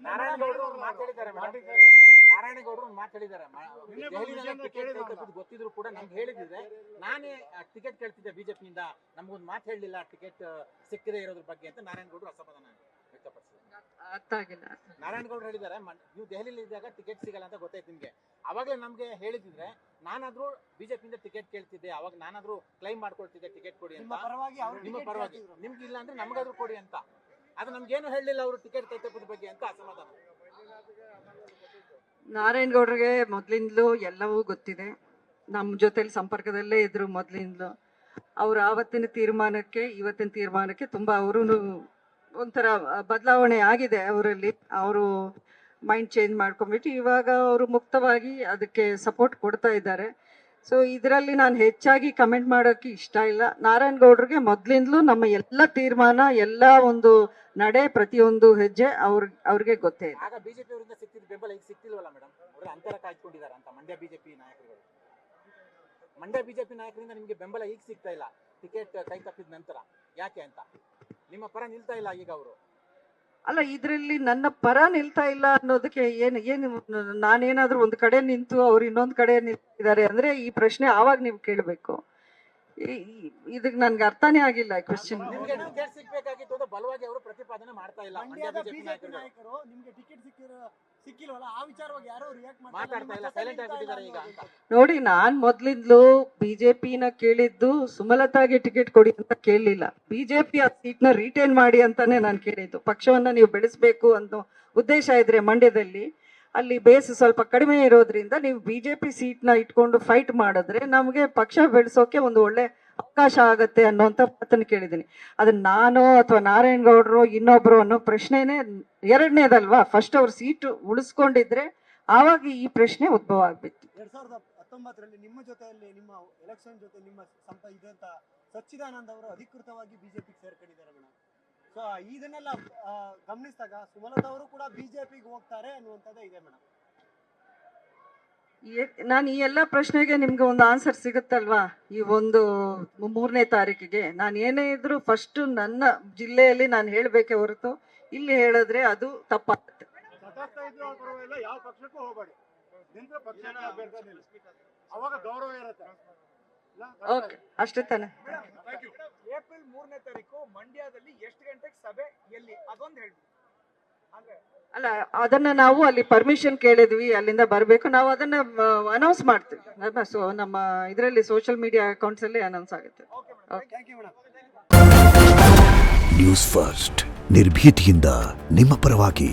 ನಾರಾಯಣಗೌಡರು ಮಾತಾಡಿದ್ದಾರೆ ನಾರಾಯಣಗೌಡರು ಮಾತಾಡಿದ್ದಾರೆ ಗೊತ್ತಿದ್ರು ಕೂಡ ನಮ್ಗೆ ಹೇಳಿದ್ರೆ ನಾನೇ ಟಿಕೆಟ್ ಕೇಳ್ತಿದ್ದೆ ಬಿಜೆಪಿಯಿಂದ, ನಮ್ಗೊಂದು ಮಾತು ಹೇಳಲಿಲ್ಲ ಟಿಕೆಟ್ ಸಿಕ್ಕದೇ ಇರೋದ್ರ ಬಗ್ಗೆ ಅಂತ ನಾರಾಯಣಗೌಡರು ಅಸಮಾಧಾನ ವ್ಯಕ್ತಪಡಿಸಿದ್ದಾರೆ. ಅರ್ಥ ಆಗಿಲ್ಲ. ನಾರಾಯಣಗೌಡರು ಹೇಳಿದ್ದಾರೆ ನೀವು ದೆಹಲಿಯಲ್ಲಿ ಇದ್ದಾಗ ಟಿಕೆಟ್ ಸಿಗಲ್ಲ ಅಂತ ಗೊತ್ತಾಯ್ತು ನಿಮ್ಗೆ, ಅವಾಗಲೇ ನಮ್ಗೆ ಹೇಳಿದ್ರೆ ನಾನಾದ್ರೂ ಬಿಜೆಪಿಯಿಂದ ಟಿಕೆಟ್ ಕೇಳ್ತಿದ್ದೆ, ಅವಾಗ ನಾನಾದ್ರೂ ಕ್ಲೈಮ್ ಮಾಡ್ಕೊಳ್ತಿದ್ದೆ ಟಿಕೆಟ್ ಕೊಡಿ ಅಂತ, ನಿಮ್ಮ ಪರವಾಗಿ, ನಿಮ್ಗೆ ಇಲ್ಲ ಅಂದ್ರೆ ನಮ್ಗಾದ್ರೂ ಕೊಡಿ ಅಂತ. ಅದು ನಮ್ಗೇನು ಹೇಳಲಿಲ್ಲ ಅವರು ಟಿಕೆಟ್ ಕೈ ತಪ್ಪದ ಬಗ್ಗೆ ಅಂತ ಅಸಮಾಧಾನ. ನಾರಾಯಣಗೌಡರಿಗೆ ಮೊದಲಿಂದಲೂ ಎಲ್ಲವೂ ಗೊತ್ತಿದೆ, ನಮ್ಮ ಜೊತೆಲಿ ಸಂಪರ್ಕದಲ್ಲೇ ಇದ್ರು ಮೊದಲಿಂದಲೂ. ಅವ್ರು ಆವತ್ತಿನ ತೀರ್ಮಾನಕ್ಕೆ ಇವತ್ತಿನ ತೀರ್ಮಾನಕ್ಕೆ ತುಂಬ ಅವರು ಒಂಥರ ಬದಲಾವಣೆ ಆಗಿದೆ ಅವರಲ್ಲಿ. ಅವರು ಮೈಂಡ್ ಚೇಂಜ್ ಮಾಡ್ಕೊಂಡ್ಬಿಟ್ಟು ಇವಾಗ ಅವರು ಮುಕ್ತವಾಗಿ ಅದಕ್ಕೆ ಸಪೋರ್ಟ್ ಕೊಡ್ತಾ ಇದ್ದಾರೆ. ಸೊ ಇದರಲ್ಲಿ ನಾನು ಹೆಚ್ಚಾಗಿ ಕಮೆಂಟ್ ಮಾಡೋಕ್ಕೆ ಇಷ್ಟ ಇಲ್ಲ. ನಾರಾಯಣಗೌಡರಿಗೆ ಮೊದಲಿಂದಲೂ ನಮ್ಮ ಎಲ್ಲ ತೀರ್ಮಾನ, ಎಲ್ಲ ಒಂದು ನಡೆ, ಪ್ರತಿಯೊಂದು ಹೆಜ್ಜೆ ಅವ್ರಿಗೆ ಗೊತ್ತೇ ಇದೆ. ಆಗ ಬಿಜೆಪಿ ಅವರಿಂದ ಸಿಕ್ತಿದ್ದ ಬೆಂಬಲ ಈಗ ಸಿಕ್ತಿಲ್ವಲ್ಲ ಮೇಡಮ್? ಅವರು ಅಂತರ ಕಾಯ್ದುಕೊಂಡಿದ್ದಾರೆ ಅಂತ ಮಂಡ್ಯ ಬಿಜೆಪಿ ನಾಯಕರುಗಳು. ಮಂಡ್ಯ ಬಿಜೆಪಿ ನಾಯಕರಿಂದ ನಿಮಗೆ ಬೆಂಬಲ ಈಗ ಸಿಗ್ತಾ ಇಲ್ಲ ಟಿಕೆಟ್ ಕೈ ತಪ್ಪಿದ ನಂತರ, ಯಾಕೆ ಅಂತ? ನಿಮ್ಮ ಪರ ನಿಲ್ತಾ ಇಲ್ಲ ಈಗ ಅವರು? ಅಲ್ಲ, ಇದರಲ್ಲಿ ನನ್ನ ಪರ ನಿಲ್ತಾ ಇಲ್ಲ ಅನ್ನೋದಕ್ಕೆ ಏನು ನಾನೇನಾದ್ರೂ ಒಂದು ಕಡೆ ನಿಂತು ಅವ್ರು ಇನ್ನೊಂದು ಕಡೆ ನಿಂತಿದ್ದಾರೆ ಅಂದ್ರೆ ಈ ಪ್ರಶ್ನೆ ಆವಾಗ ನೀವು ಕೇಳಬೇಕು. ಇದಕ್ಕೆ ನನ್ಗೆ ಅರ್ಥನೇ ಆಗಿಲ್ಲ ಕ್ವೆಶ್ಚನ್. ನಿಮಗೆ ಟಿಕೆಟ್ ಸಿಗಬೇಕಾಗಿತ್ತು ಅಂತ ಬಲವಾಗಿ ಅವರು ಪ್ರತಿಪಾದನೆ ಮಾಡ್ತಾ ಇಲ್ಲ. ಮಂಡ್ಯ ಬಿಜೆಪಿ ನಾಯಕರು ನಿಮಗೆ ಟಿಕೆಟ್ ಸಿಕ್ಕಿಲ್ವಲ್ಲ, ಆ ವಿಚಾರವಾಗಿ ಯಾರು ರಿಯಾಕ್ಟ್ ಮಾತಾಡ್ತಾ ಇಲ್ಲ, ಸೈಲೆಂಟ್ ಆಗಿದ್ದಾರೆ ಈಗ ಅಂತ. ನೋಡಿ, ನಾನ್ ಮೊದ್ಲಿಂದಲೂ ಬಿಜೆಪಿನ ಕೇಳಿದ್ದು ಸುಮಲತಾಗೆ ಟಿಕೆಟ್ ಕೊಡಿ ಅಂತ ಕೇಳಲಿಲ್ಲ. ಬಿಜೆಪಿ ಆ ಸೀಟ್ನ ರಿಟೈನ್ ಮಾಡಿ ಅಂತಾನೆ ನಾನು ಕೇಳಿದ್ದು. ಪಕ್ಷವನ್ನ ನೀವು ಬೆಳೆಸಬೇಕು ಅನ್ನೋ ಉದ್ದೇಶ ಇದ್ರೆ ಮಂಡ್ಯದಲ್ಲಿ ಅಲ್ಲಿ ಬೇಸ್ ಸ್ವಲ್ಪ ಕಡಿಮೆ ಇರೋದ್ರಿಂದ ನೀವು ಬಿಜೆಪಿ ಸೀಟ್ನ ಇಟ್ಕೊಂಡು ಫೈಟ್ ಮಾಡಿದ್ರೆ ನಮಗೆ ಪಕ್ಷ ಬೆಳೆಸೋಕೆ ಒಂದು ಒಳ್ಳೆ ಅವಕಾಶ ಆಗತ್ತೆ ಅನ್ನೋಂಥ ಮಾತನ್ನು ಕೇಳಿದ್ದೀನಿ. ಅದನ್ನ ನಾನು ಅಥವಾ ನಾರಾಯಣಗೌಡರು ಇನ್ನೊಬ್ರು ಅನ್ನೋ ಪ್ರಶ್ನೆನೇ ಎರಡನೇದಲ್ವಾ. ಫಸ್ಟ್ ಅವ್ರ ಸೀಟ್ ಉಳಿಸ್ಕೊಂಡಿದ್ರೆ ಆವಾಗ ಈ ಪ್ರಶ್ನೆ ಉದ್ಭವ ಆಗ್ಬಿತ್ತು. 2019ರಲ್ಲಿ ನಿಮ್ಮ ಜೊತೆಯಲ್ಲಿ ನಿಮ್ಮ ಎಲೆಕ್ಷನ್ ಜೊತೆ ನಿಮ್ಮ ಇದಂತ ಸಚ್ಚಿದಾನಂದ್ ಅವರು ಅಧಿಕೃತವಾಗಿ ಬಿಜೆಪಿಗೆ ಸೇರ್ಕೊಂಡಿದ್ದಾರೆ ಮೇಡಮ್. ಸೊ ಇದನ್ನೆಲ್ಲ ಗಮನಿಸಿದಾಗ ಸುಮಲತಾ ಅವರು ಕೂಡ ಬಿಜೆಪಿಗೆ ಹೋಗ್ತಾರೆ ಅನ್ನುವಂಥದ್ದೇ ಇದೆ ಮೇಡಮ್. ನಾನು ಈ ಎಲ್ಲ ಪ್ರಶ್ನೆಗೆ ನಿಮ್ಗೆ ಒಂದು ಆನ್ಸರ್ ಸಿಗುತ್ತಲ್ವಾ ಈ ಒಂದು 3ನೇ ತಾರೀಕಿಗೆ. ನಾನು ಏನೇ ಇದ್ರು ಫಸ್ಟ್ ನನ್ನ ಜಿಲ್ಲೆಯಲ್ಲಿ ನಾನು ಹೇಳಬೇಕೆ ಹೊರತು ಇಲ್ಲಿ ಹೇಳಿದ್ರೆ ಅದು ತಪ್ಪಾಗುತ್ತೆ. ಯಾವ ಪಕ್ಷಕ್ಕೂ ಹೋಗಬೇಡಿ, ಅವಾಗ ಗೌರವ ಇರುತ್ತೆ. ಓಕೆ, ಅಷ್ಟೇ ತಾನೆ. ಏಪ್ರಿಲ್ 3ನೇ ತಾರೀಕು ಮಂಡ್ಯದಲ್ಲಿ ಎಷ್ಟು ಗಂಟೆಗೆ ಸಭೆ, ಎಲ್ಲಿ, ಅದೊಂದು ಹೇಳಿ. ಅಲ್ಲ, ಅದನ್ನ ನಾವು ಅಲ್ಲಿ ಪರ್ಮಿಷನ್ ಕೇಳಿದ್ವಿ, ಅಲ್ಲಿಂದ ಬರಬೇಕು. ನಾವು ಅದನ್ನ ಅನೌನ್ಸ್ ಮಾಡ್ತೀವಿ. ನಮ್ಮ ಇದರಲ್ಲಿ ಸೋಷಿಯಲ್ ಮೀಡಿಯಾ ಅಕೌಂಟ್ಸ್ ಅಲ್ಲಿ ಅನೌನ್ಸ್ ಆಗುತ್ತೆ. ನ್ಯೂಸ್ ಫಸ್ಟ್, ನಿರ್ಭೀತಿಯಿಂದ ನಿಮ್ಮ ಪರವಾಗಿ.